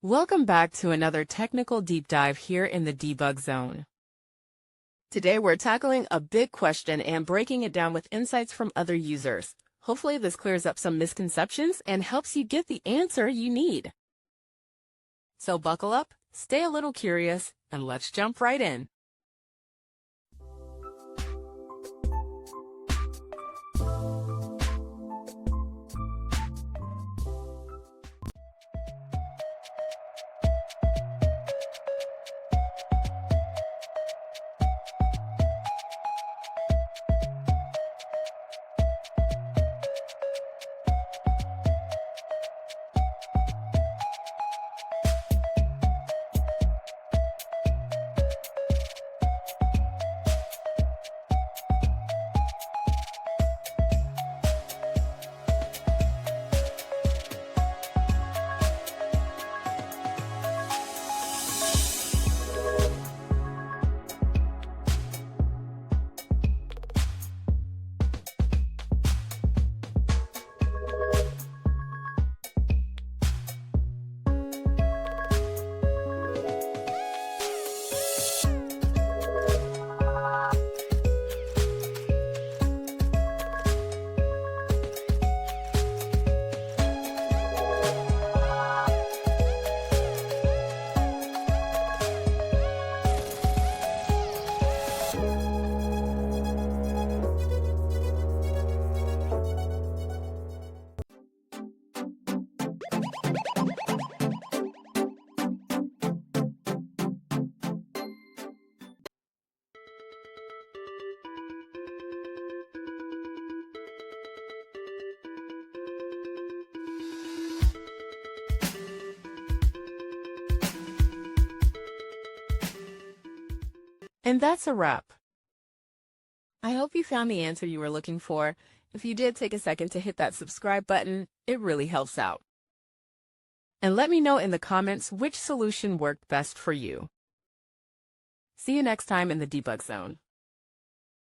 Welcome back to another technical deep dive here in the debug zone. Today we're tackling a big question and breaking it down with insights from other users. Hopefully this clears up some misconceptions and helps you get the answer you need. So buckle up, stay a little curious, and let's jump right in. And that's a wrap. I hope you found the answer you were looking for. If you did, take a second to hit that subscribe button. It really helps out. And let me know in the comments which solution worked best for you. See you next time in the debug zone.